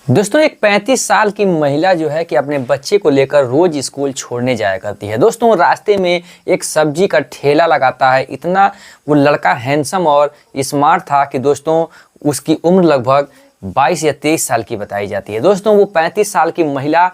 दोस्तों एक 35 साल की महिला जो है कि अपने बच्चे को लेकर रोज स्कूल छोड़ने जाया करती है। दोस्तों रास्ते में एक सब्जी का ठेला लगाता है। इतना वो लड़का हैंडसम और स्मार्ट था कि दोस्तों उसकी उम्र लगभग 22 या 23 साल की बताई जाती है। दोस्तों वो 35 साल की महिला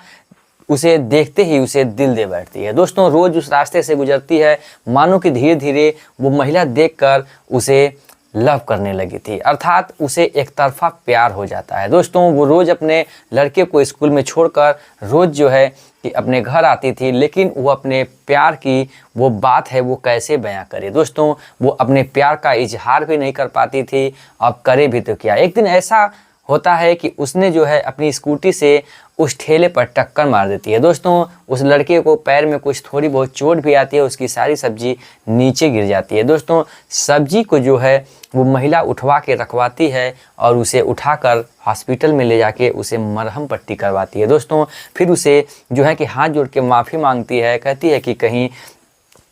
उसे देखते ही उसे दिल दे बैठती है। दोस्तों रोज उस रास्ते से गुजरती है, मानो कि धीरे धीरे वो महिला देखकर उसे लव करने लगी थी, अर्थात उसे एक तरफा प्यार हो जाता है। दोस्तों वो रोज अपने लड़के को स्कूल में छोड़कर रोज जो है कि अपने घर आती थी, लेकिन वो अपने प्यार की वो बात है वो कैसे बयां करे। दोस्तों वो अपने प्यार का इजहार भी नहीं कर पाती थी, अब करे भी तो क्या। एक दिन ऐसा होता है कि उसने जो है अपनी स्कूटी से उस ठेले पर टक्कर मार देती है। दोस्तों उस लड़के को पैर में कुछ थोड़ी बहुत चोट भी आती है, उसकी सारी सब्जी नीचे गिर जाती है। दोस्तों सब्जी को जो है वो महिला उठवा के रखवाती है और उसे उठाकर हॉस्पिटल में ले जाके उसे मरहम पट्टी करवाती है। दोस्तों फिर उसे जो है कि हाथ जोड़ के माफ़ी मांगती है, कहती है कि कहीं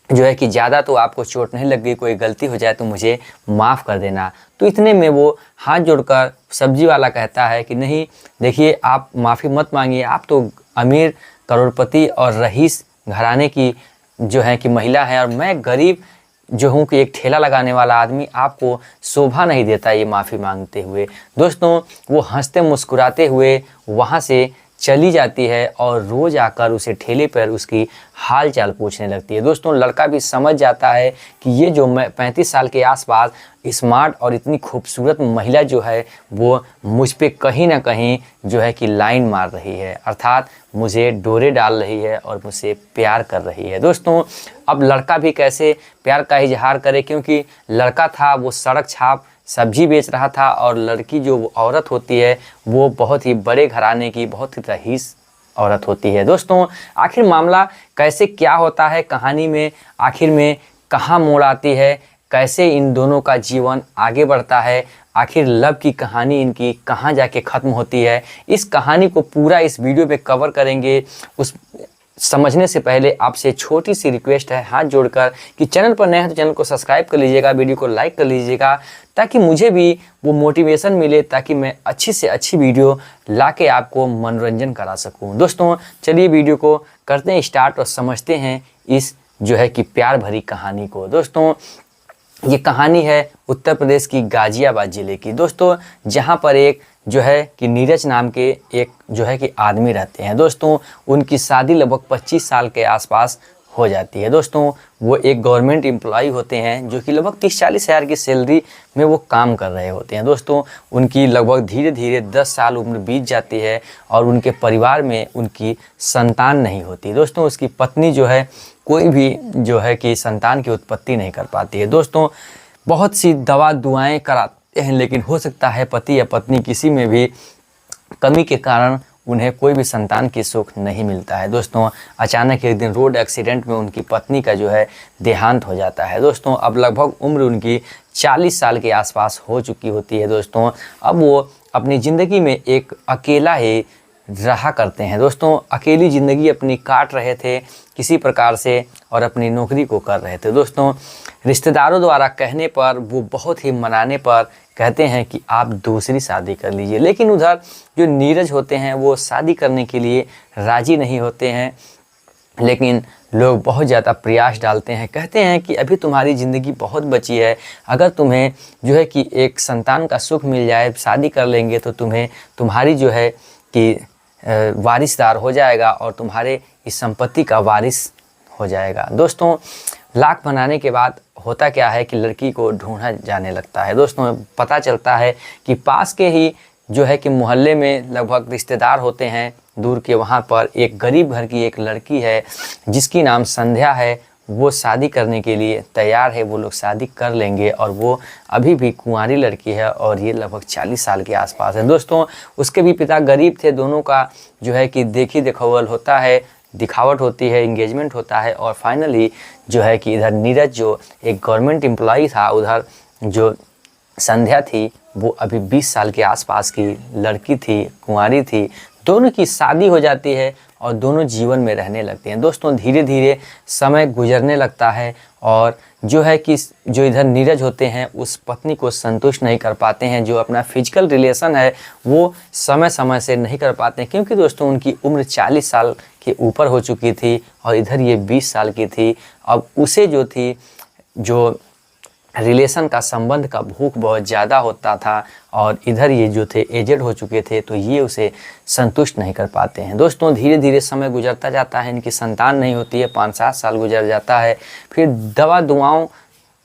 जो है कि ज़्यादा तो आपको चोट नहीं लग गई, कोई गलती हो जाए तो मुझे माफ़ कर देना। तो इतने में वो हाथ जोड़कर सब्जी वाला कहता है कि नहीं देखिए, आप माफ़ी मत मांगिए, आप तो अमीर करोड़पति और रईस घराने की जो है कि महिला है और मैं गरीब जो हूँ कि एक ठेला लगाने वाला आदमी, आपको शोभा नहीं देता ये माफ़ी मांगते हुए। दोस्तों वो हंसते मुस्कुराते हुए वहाँ से चली जाती है और रोज़ आकर उसे ठेले पर उसकी हाल चाल पूछने लगती है। दोस्तों लड़का भी समझ जाता है कि ये जो 35 साल के आसपास स्मार्ट और इतनी खूबसूरत महिला जो है वो मुझ पे कहीं ना कहीं जो है कि लाइन मार रही है, अर्थात मुझे डोरे डाल रही है और मुझसे प्यार कर रही है। दोस्तों अब लड़का भी कैसे प्यार का इजहार करे, क्योंकि लड़का था वो सड़क छाप सब्जी बेच रहा था और लड़की जो औरत होती है वो बहुत ही बड़े घराने की बहुत ही रईस औरत होती है। दोस्तों आखिर मामला कैसे क्या होता है कहानी में, आखिर में कहाँ मोड़ आती है, कैसे इन दोनों का जीवन आगे बढ़ता है, आखिर लव की कहानी इनकी कहाँ जाके ख़त्म होती है, इस कहानी को पूरा इस वीडियो पे कवर करेंगे। उस समझने से पहले आपसे छोटी सी रिक्वेस्ट है हाथ जोड़कर कि चैनल पर नए हैं तो चैनल को सब्सक्राइब कर लीजिएगा, वीडियो को लाइक कर लीजिएगा, ताकि मुझे भी वो मोटिवेशन मिले, ताकि मैं अच्छी से अच्छी वीडियो लाके आपको मनोरंजन करा सकूं। दोस्तों चलिए वीडियो को करते हैं स्टार्ट और समझते हैं इस जो है कि प्यार भरी कहानी को। दोस्तों ये कहानी है उत्तर प्रदेश की गाज़ियाबाद ज़िले की। दोस्तों जहाँ पर एक जो है कि नीरज नाम के एक जो है कि आदमी रहते हैं। दोस्तों उनकी शादी लगभग 25 साल के आसपास हो जाती है। दोस्तों वो एक गवर्नमेंट एम्प्लॉय होते हैं जो कि लगभग 30-40 हज़ार की सैलरी में वो काम कर रहे होते हैं। दोस्तों उनकी लगभग धीरे धीरे 10 साल उम्र बीत जाती है और उनके परिवार में उनकी संतान नहीं होती। दोस्तों उसकी पत्नी जो है कोई भी जो है कि संतान की उत्पत्ति नहीं कर पाती है। दोस्तों बहुत सी दवा दुआएं कराते हैं, लेकिन हो सकता है पति या पत्नी किसी में भी कमी के कारण उन्हें कोई भी संतान की सुख नहीं मिलता है। दोस्तों अचानक एक दिन रोड एक्सीडेंट में उनकी पत्नी का जो है देहांत हो जाता है। दोस्तों अब लगभग उम्र उनकी 40 साल के आसपास हो चुकी होती है। दोस्तों अब वो अपनी ज़िंदगी में एक अकेला ही रहा करते हैं। दोस्तों अकेली ज़िंदगी अपनी काट रहे थे किसी प्रकार से और अपनी नौकरी को कर रहे थे। दोस्तों रिश्तेदारों द्वारा कहने पर, वो बहुत ही मनाने पर कहते हैं कि आप दूसरी शादी कर लीजिए, लेकिन उधर जो नीरज होते हैं वो शादी करने के लिए राज़ी नहीं होते हैं। लेकिन लोग बहुत ज़्यादा प्रयास डालते हैं, कहते हैं कि अभी तुम्हारी ज़िंदगी बहुत बची है, अगर तुम्हें जो है कि एक संतान का सुख मिल जाए, शादी कर लेंगे तो तुम्हें तुम्हारी जो है कि वारिसदार हो जाएगा और तुम्हारे इस संपत्ति का वारिस हो जाएगा। दोस्तों लाख बनाने के बाद होता क्या है कि लड़की को ढूंढा जाने लगता है। दोस्तों पता चलता है कि पास के ही जो है कि मोहल्ले में लगभग रिश्तेदार होते हैं दूर के, वहाँ पर एक गरीब घर की एक लड़की है जिसकी नाम संध्या है। वो शादी करने के लिए तैयार है, वो लोग शादी कर लेंगे और वो अभी भी कुंवारी लड़की है और ये लगभग 40 साल के आसपास है। दोस्तों उसके भी पिता गरीब थे, दोनों का जो है कि देखी दिखावल होता है, दिखावट होती है, इंगेजमेंट होता है और फाइनली जो है कि इधर नीरज जो एक गवर्नमेंट एम्प्लॉई था, उधर जो संध्या थी वो अभी 20 साल के आसपास की लड़की थी, कुंवारी थी। दोनों की शादी हो जाती है और दोनों जीवन में रहने लगते हैं। दोस्तों धीरे धीरे समय गुजरने लगता है और जो है कि जो इधर नीरज होते हैं उस पत्नी को संतुष्ट नहीं कर पाते हैं, जो अपना फिजिकल रिलेशन है वो समय समय से नहीं कर पाते हैं, क्योंकि दोस्तों उनकी उम्र 40 साल के ऊपर हो चुकी थी और इधर ये 20 साल की थी। अब उसे जो थी जो रिलेशन का संबंध का भूख बहुत ज़्यादा होता था और इधर ये जो थे एजेड हो चुके थे, तो ये उसे संतुष्ट नहीं कर पाते हैं। दोस्तों धीरे धीरे समय गुजरता जाता है, इनकी संतान नहीं होती है, 5-7 साल गुजर जाता है। फिर दवा दुआओं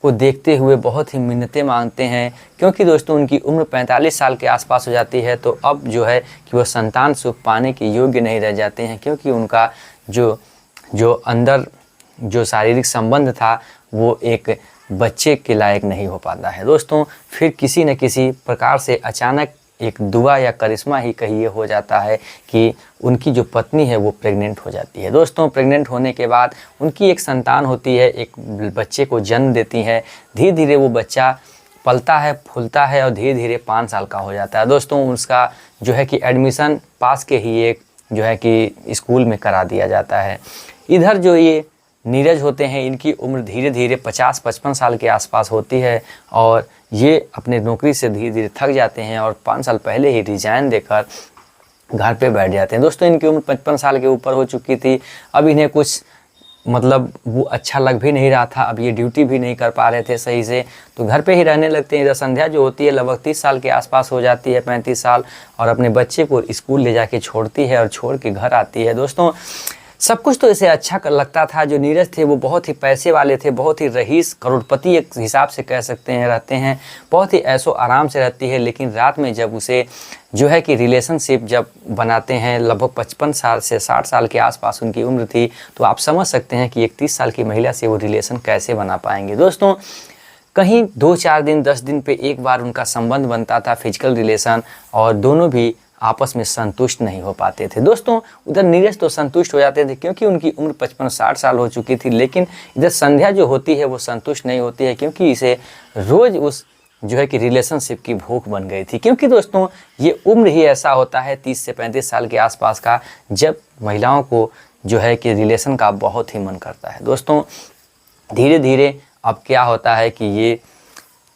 को देखते हुए बहुत ही मिन्नतें मांगते हैं, क्योंकि दोस्तों उनकी उम्र 45 साल के आसपास हो जाती है। तो अब जो है कि वो संतान सुख पाने के योग्य नहीं रह जाते हैं, क्योंकि उनका जो अंदर जो शारीरिक संबंध था वो एक बच्चे के लायक नहीं हो पाता है। दोस्तों फिर किसी न किसी प्रकार से अचानक एक दुआ या करिश्मा ही कहिए हो जाता है कि उनकी जो पत्नी है वो प्रेग्नेंट हो जाती है। दोस्तों प्रेग्नेंट होने के बाद उनकी एक संतान होती है, एक बच्चे को जन्म देती है। धीरे धीरे वो बच्चा पलता है, फूलता है और धीरे धीरे 5 साल का हो जाता है। दोस्तों उसका जो है कि एडमिशन पास के ही एक जो है कि स्कूल में करा दिया जाता है। इधर जो ये नीरज होते हैं इनकी उम्र धीरे धीरे 50-55 साल के आसपास होती है और ये अपने नौकरी से धीरे धीरे थक जाते हैं और 5 साल पहले ही रिजाइन देकर घर पे बैठ जाते हैं। दोस्तों इनकी उम्र 55 साल के ऊपर हो चुकी थी। अब इन्हें कुछ मतलब वो अच्छा लग भी नहीं रहा था, अब ये ड्यूटी भी नहीं कर पा रहे थे सही से, तो घर पे ही रहने लगते हैं। इधर संध्या जो होती है लगभग 30 साल के आसपास हो जाती है, 35 साल, और अपने बच्चे को स्कूल ले जाके छोड़ती है और छोड़ के घर आती है। दोस्तों सब कुछ तो इसे अच्छा कर लगता था। जो नीरज थे वो बहुत ही पैसे वाले थे, बहुत ही रईस करोड़पति एक हिसाब से कह सकते हैं रहते हैं, बहुत ही ऐशो आराम से रहती है। लेकिन रात में जब उसे जो है कि रिलेशनशिप जब बनाते हैं, लगभग 55 साल से 60 साल के आसपास उनकी उम्र थी, तो आप समझ सकते हैं कि 31 साल की महिला से वो रिलेशन कैसे बना पाएंगे। दोस्तों कहीं 2-4 दिन 10 दिन पे एक बार उनका संबंध बनता था, फिजिकल रिलेशन, और दोनों भी आपस में संतुष्ट नहीं हो पाते थे। दोस्तों उधर नीरज तो संतुष्ट हो जाते थे क्योंकि उनकी उम्र 55-60 साल हो चुकी थी, लेकिन इधर संध्या जो होती है वो संतुष्ट नहीं होती है, क्योंकि इसे रोज़ उस जो है कि रिलेशनशिप की भूख बन गई थी। क्योंकि दोस्तों ये उम्र ही ऐसा होता है 30 से 35 साल के आसपास का, जब महिलाओं को जो है कि रिलेशन का बहुत ही मन करता है। दोस्तों धीरे धीरे अब क्या होता है कि ये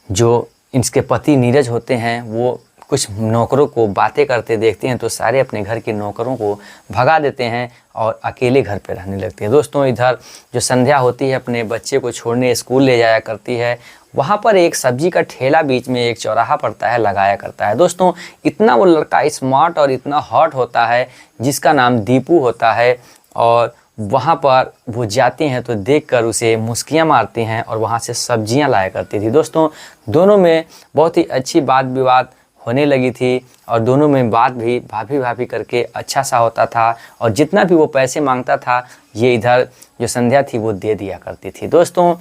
जो इनके पति नीरज होते हैं वो कुछ नौकरों को बातें करते देखते हैं, तो सारे अपने घर के नौकरों को भगा देते हैं और अकेले घर पे रहने लगते हैं। दोस्तों इधर जो संध्या होती है अपने बच्चे को छोड़ने स्कूल ले जाया करती है। वहाँ पर एक सब्जी का ठेला बीच में एक चौराहा पड़ता है, लगाया करता है। दोस्तों इतना वो लड़का स्मार्ट और इतना हॉट होता है जिसका नाम दीपू होता है, और वहाँ पर वो जाते हैं तो देखकर उसे मुस्कियाँ मारती हैं और वहाँ से सब्जियाँ लाया करती थी। दोस्तों दोनों में बहुत ही अच्छी बात विवाद होने लगी थी और दोनों में बात भी भाभी भाभी करके अच्छा सा होता था, और जितना भी वो पैसे मांगता था ये इधर जो संध्या थी वो दे दिया करती थी। दोस्तों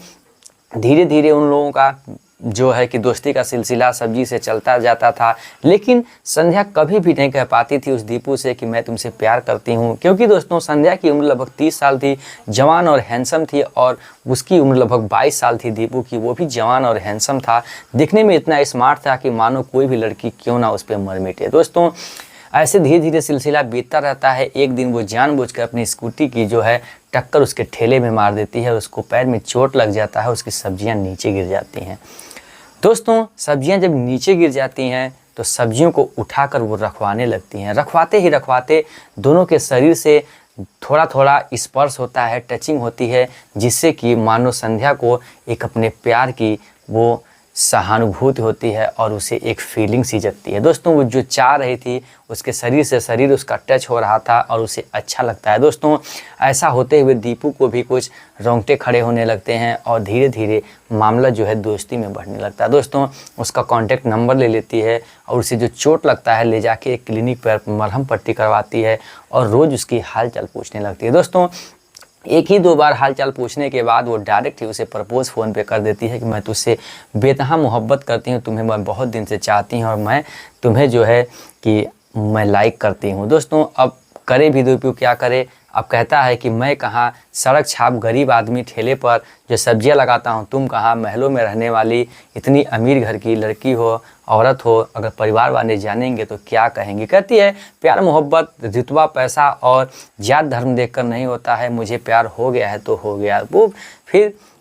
धीरे धीरे उन लोगों का जो है कि दोस्ती का सिलसिला सब्जी से चलता जाता था, लेकिन संध्या कभी भी नहीं कह पाती थी उस दीपू से कि मैं तुमसे प्यार करती हूँ, क्योंकि दोस्तों संध्या की उम्र लगभग 30 साल थी, जवान और हैंडसम थी, और उसकी उम्र लगभग 22 साल थी दीपू की, वो भी जवान और हैंडसम था, दिखने में इतना स्मार्ट था कि मानो कोई भी लड़की क्यों ना उस पर मर मिटे। दोस्तों ऐसे धीरे धीरे सिलसिला बीतता रहता है। एक दिन वो जानबूझकर अपनी स्कूटी की जो है टक्कर उसके ठेले में मार देती है, उसको पैर में चोट लग जाता है, उसकी सब्जियां नीचे गिर जाती हैं। दोस्तों सब्जियां जब नीचे गिर जाती हैं तो सब्जियों को उठाकर वो रखवाने लगती हैं। रखवाते ही रखवाते दोनों के शरीर से थोड़ा थोड़ा स्पर्श होता है, टचिंग होती है, जिससे कि मानो संध्या को एक अपने प्यार की वो सहानुभूति होती है और उसे एक फीलिंग सी जगती है। दोस्तों वो जो चाह रही थी उसके शरीर से शरीर उसका टच हो रहा था और उसे अच्छा लगता है। दोस्तों ऐसा होते हुए दीपू को भी कुछ रोंगटे खड़े होने लगते हैं और धीरे धीरे मामला जो है दोस्ती में बढ़ने लगता है। दोस्तों उसका कॉन्टैक्ट नंबर ले लेती है और उसे जो चोट लगता है ले जाके एक क्लिनिक पर मरहम पट्टी करवाती है और रोज़ उसकी हाल चाल पूछने लगती है। दोस्तों एक ही 2 बार हालचाल पूछने के बाद वो डायरेक्ट ही उसे प्रपोज फ़ोन पे कर देती है कि मैं तुझसे बेतहा मोहब्बत करती हूँ, तुम्हें मैं बहुत दिन से चाहती हूँ और मैं तुम्हें जो है कि मैं लाइक करती हूँ। दोस्तों अब करे भी दीपू क्या करे, अब कहता है कि मैं कहाँ सड़क छाप गरीब आदमी ठेले पर जो सब्जियां लगाता हूँ, तुम कहाँ महलों में रहने वाली इतनी अमीर घर की लड़की हो, औरत हो, अगर परिवार वाले जानेंगे तो क्या कहेंगे। कहती है प्यार मोहब्बत रुतबा पैसा और जात धर्म देखकर नहीं होता है, मुझे प्यार हो गया है तो हो गया।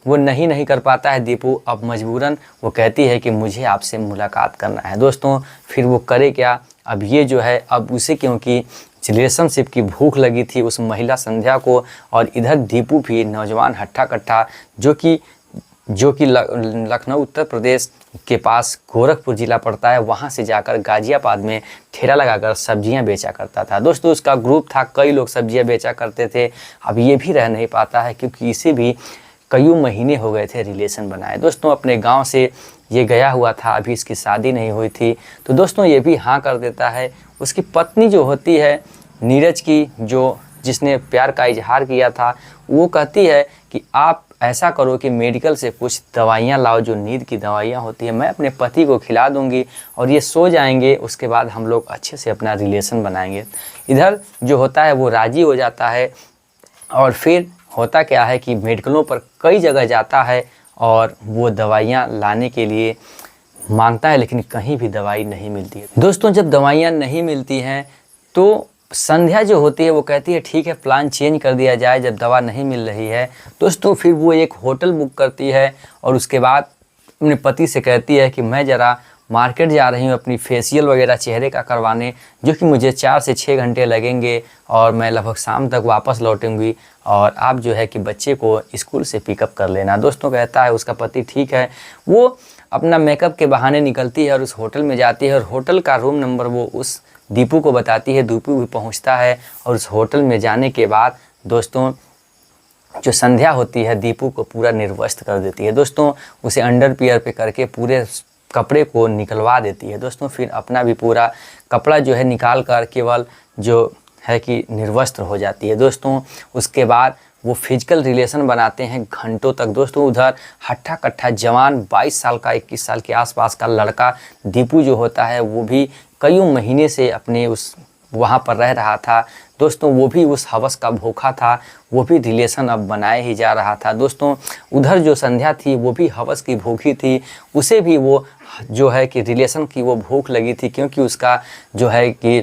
वो नहीं कर पाता है दीपू, अब मजबूरन वो कहती है कि मुझे आपसे मुलाकात करना है। दोस्तों फिर वो करे क्या, अब ये जो है अब उसे क्योंकि रिलेशनशिप की भूख लगी थी उस महिला संध्या को, और इधर दीपू भी नौजवान हट्टा कट्टा जो कि लखनऊ उत्तर प्रदेश के पास गोरखपुर ज़िला पड़ता है, वहाँ से जाकर गाज़ियाबाद में ठेला लगाकर सब्जियां बेचा करता था। दोस्तों उसका ग्रुप था, कई लोग सब्जियां बेचा करते थे। अब ये भी रह नहीं पाता है क्योंकि इसे भी कई महीने हो गए थे रिलेशन बनाए। दोस्तों अपने गांव से ये गया हुआ था, अभी इसकी शादी नहीं हुई थी, तो दोस्तों ये भी हाँ कर देता है। उसकी पत्नी जो होती है नीरज की, जो जिसने प्यार का इजहार किया था, वो कहती है कि आप ऐसा करो कि मेडिकल से कुछ दवाइयाँ लाओ, जो नींद की दवाइयाँ होती है, मैं अपने पति को खिला दूंगी और ये सो जाएंगे, उसके बाद हम लोग अच्छे से अपना रिलेशन बनाएंगे। इधर जो होता है वो राज़ी हो जाता है, और फिर होता क्या है कि मेडिकलों पर कई जगह जाता है और वो दवाइयाँ लाने के लिए मांगता है, लेकिन कहीं भी दवाई नहीं मिलती है। दोस्तों जब दवाइयाँ नहीं मिलती हैं तो संध्या जो होती है वो कहती है ठीक है प्लान चेंज कर दिया जाए, जब दवा नहीं मिल रही है। दोस्तों फिर वो एक होटल बुक करती है और उसके बाद अपने पति से कहती है कि मैं ज़रा मार्केट जा रही हूँ अपनी फेशियल वगैरह चेहरे का करवाने, जो कि मुझे 4 से 6 घंटे लगेंगे और मैं लगभग शाम तक वापस लौटूंगी, और आप जो है कि बच्चे को स्कूल से पिकअप कर लेना। दोस्तों कहता है उसका पति ठीक है। वो अपना मेकअप के बहाने निकलती है और उस होटल में जाती है, और होटल का रूम नंबर वो उस दीपू को बताती है। दीपू भी पहुंचता है और उस होटल में जाने के बाद दोस्तों जो संध्या होती है दीपू को पूरा निर्वस्त्र कर देती है। दोस्तों उसे अंडरवियर पे करके पूरे कपड़े को निकलवा देती है। दोस्तों फिर अपना भी पूरा कपड़ा जो है निकाल कर केवल जो है कि निर्वस्त्र हो जाती है। दोस्तों उसके बाद वो फिजिकल रिलेशन बनाते हैं घंटों तक। दोस्तों उधर हट्टा कट्ठा जवान 22 साल का 21 साल के आसपास का लड़का दीपू जो होता है वो भी कई महीने से अपने उस वहाँ पर रह रहा था। दोस्तों वो भी उस हवस का भूखा था, वो भी रिलेशन अब बनाए ही जा रहा था। दोस्तों उधर जो संध्या थी वो भी हवस की भूखी थी, उसे भी वो जो है कि रिलेशन की वो भूख लगी थी, क्योंकि उसका जो है कि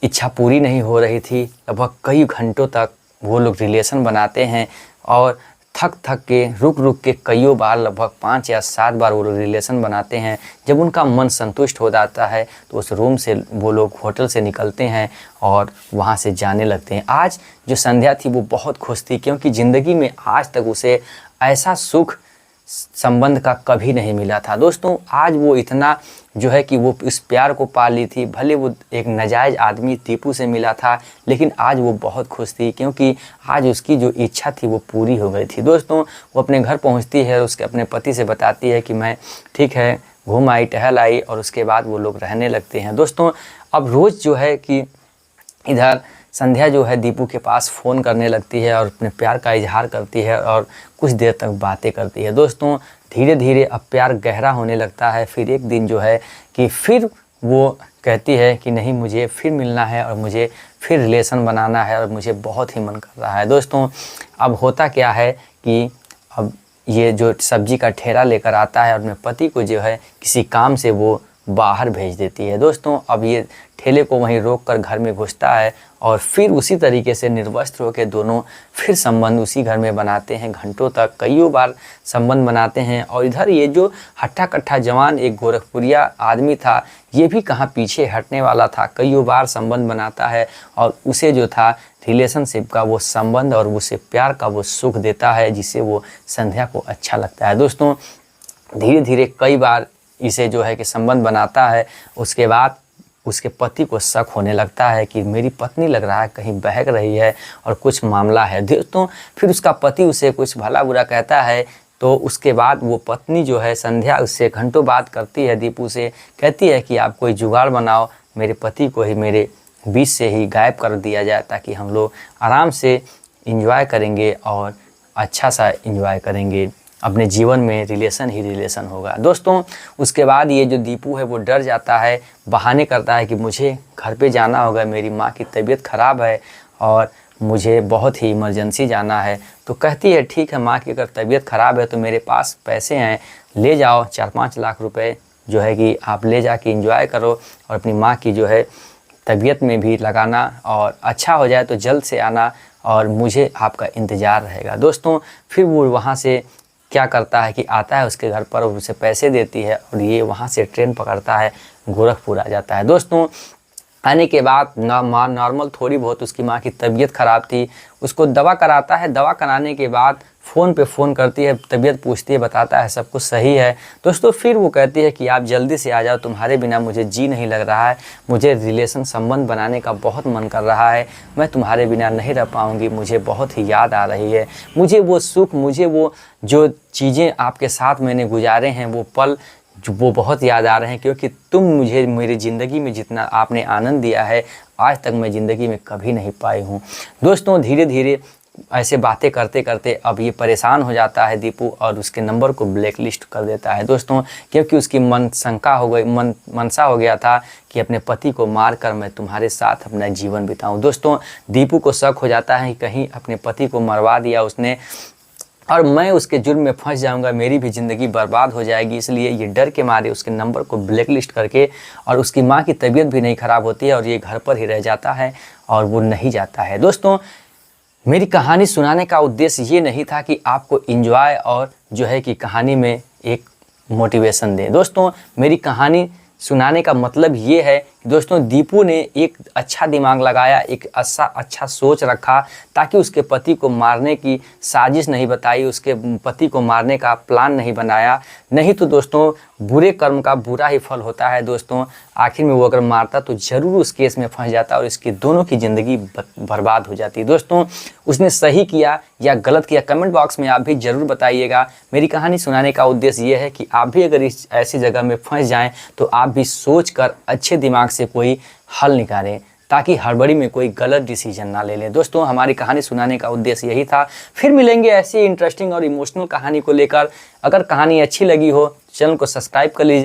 इच्छा पूरी नहीं हो रही थी। लगभग कई घंटों तक वो लोग रिलेशन बनाते हैं और थक के रुक के कईयों बार लगभग 5 या 7 बार वो लोग रिलेशन बनाते हैं। जब उनका मन संतुष्ट हो जाता है तो उस रूम से वो लोग होटल से निकलते हैं और वहाँ से जाने लगते हैं। आज जो संध्या थी वो बहुत खुश थी, क्योंकि ज़िंदगी में आज तक उसे ऐसा सुख संबंध का कभी नहीं मिला था। दोस्तों आज वो इतना जो है कि वो इस प्यार को पा ली थी। भले वो एक नाजायज़ आदमी दीपू से मिला था, लेकिन आज वो बहुत खुश थी, क्योंकि आज उसकी जो इच्छा थी वो पूरी हो गई थी। दोस्तों वो अपने घर पहुंचती है और उसके अपने पति से बताती है कि मैं ठीक है घूम आई टहल आई, और उसके बाद वो लोग रहने लगते हैं। दोस्तों अब रोज़ जो है कि इधर संध्या जो है दीपू के पास फ़ोन करने लगती है और अपने प्यार का इजहार करती है और कुछ देर तक बातें करती है। दोस्तों धीरे धीरे अब प्यार गहरा होने लगता है। फिर एक दिन जो है कि फिर वो कहती है कि नहीं मुझे फिर मिलना है और मुझे फिर रिलेशन बनाना है और मुझे बहुत ही मन कर रहा है। दोस्तों अब होता क्या है कि अब ये जो सब्जी का ठेला लेकर आता है और अपने पति को जो है किसी काम से वो बाहर भेज देती है। दोस्तों अब ये ठेले को वहीं रोक कर घर में घुसता है और फिर उसी तरीके से निर्वस्त्र होकर दोनों फिर संबंध उसी घर में बनाते हैं। घंटों तक कईयों बार संबंध बनाते हैं। और इधर ये जो हट्टा कट्ठा जवान एक गोरखपुरिया आदमी था, ये भी कहाँ पीछे हटने वाला था, कईयों बार संबंध बनाता है और उसे जो था रिलेशनशिप का वो संबंध और उसे प्यार का वो सुख देता है, जिससे वो संध्या को अच्छा लगता है। दोस्तों धीरे धीरे कई बार इसे जो है कि संबंध बनाता है। उसके बाद उसके पति को शक होने लगता है कि मेरी पत्नी लग रहा है कहीं बहक रही है और कुछ मामला है। दोस्तों फिर उसका पति उसे कुछ भला बुरा कहता है, तो उसके बाद वो पत्नी जो है संध्या उससे घंटों बात करती है, दीपू से कहती है कि आप कोई जुगाड़ बनाओ, मेरे पति को ही मेरे बीच से ही गायब कर दिया जाए, ताकि हम लोग आराम से इंजॉय करेंगे और अच्छा सा इंजॉय करेंगे, अपने जीवन में रिलेशन ही रिलेशन होगा। दोस्तों उसके बाद ये जो दीपू है वो डर जाता है, बहाने करता है कि मुझे घर पे जाना होगा, मेरी माँ की तबीयत ख़राब है और मुझे बहुत ही इमरजेंसी जाना है। तो कहती है ठीक है माँ की अगर तबीयत ख़राब है तो मेरे पास पैसे हैं, ले जाओ 4-5 लाख रुपए जो है कि आप ले जाके एंजॉय करो और अपनी माँ की जो है तबीयत में भी लगाना, और अच्छा हो जाए तो जल्द से आना और मुझे आपका इंतज़ार रहेगा। दोस्तों फिर वो वहाँ से क्या करता है कि आता है उसके घर पर और उसे पैसे देती है और ये वहाँ से ट्रेन पकड़ता है, गोरखपुर आ जाता है। दोस्तों आने के बाद नॉर्मल थोड़ी बहुत उसकी माँ की तबीयत ख़राब थी, उसको दवा कराता है। दवा कराने के बाद फ़ोन पे फ़ोन करती है, तबीयत पूछती है, बताता है सब कुछ सही है। दोस्तों फिर वो कहती है कि आप जल्दी से आ जाओ, तुम्हारे बिना मुझे जी नहीं लग रहा है, मुझे रिलेशन संबंध बनाने का बहुत मन कर रहा है, मैं तुम्हारे बिना नहीं रह पाऊँगी, मुझे बहुत ही याद आ रही है, मुझे वो सुख, मुझे वो जो चीज़ें आपके साथ मैंने गुजारे हैं वो पल वो बहुत याद आ रहे हैं, क्योंकि तुम मुझे मेरी ज़िंदगी में जितना आपने आनंद दिया है आज तक मैं ज़िंदगी में कभी नहीं पाई हूँ। दोस्तों धीरे धीरे ऐसे बातें करते करते अब ये परेशान हो जाता है दीपू और उसके नंबर को ब्लैक लिस्ट कर देता है। दोस्तों क्योंकि उसकी मनसा हो गया था कि अपने पति को मार कर मैं तुम्हारे साथ अपना जीवन बिताऊं। दोस्तों दीपू को शक हो जाता है कि कहीं अपने पति को मरवा दिया उसने और मैं उसके जुर्म में फंस जाऊंगा, मेरी भी ज़िंदगी बर्बाद हो जाएगी, इसलिए ये डर के मारे उसके नंबर को ब्लैक लिस्ट करके, और उसकी माँ की तबीयत भी नहीं ख़राब होती है और ये घर पर ही रह जाता है और वो नहीं जाता है। दोस्तों मेरी कहानी सुनाने का उद्देश्य ये नहीं था कि आपको एंजॉय और जो है कि कहानी में एक मोटिवेशन दें। दोस्तों मेरी कहानी सुनाने का मतलब ये है कि दोस्तों दीपू ने एक अच्छा दिमाग लगाया, एक अच्छा सोच रखा, ताकि उसके पति को मारने की साजिश नहीं बताई, उसके पति को मारने का प्लान नहीं बनाया। नहीं तो दोस्तों बुरे कर्म का बुरा ही फल होता है। दोस्तों आखिर में वो अगर मारता तो ज़रूर उस केस में फंस जाता और इसकी दोनों की ज़िंदगी बर्बाद हो जाती। दोस्तों उसने सही किया या गलत किया, कमेंट बॉक्स में आप भी ज़रूर बताइएगा। मेरी कहानी सुनाने का उद्देश्य ये है कि आप भी अगर इस ऐसी जगह में फंस जाएं तो आप भी सोच कर अच्छे दिमाग से कोई हल निकालें, ताकि हड़बड़ी में कोई गलत डिसीजन ना ले लें। दोस्तों हमारी कहानी सुनाने का उद्देश्य यही था। फिर मिलेंगे ऐसी इंटरेस्टिंग और इमोशनल कहानी को लेकर। अगर कहानी अच्छी लगी हो चैनल को सब्सक्राइब कर लीजिए।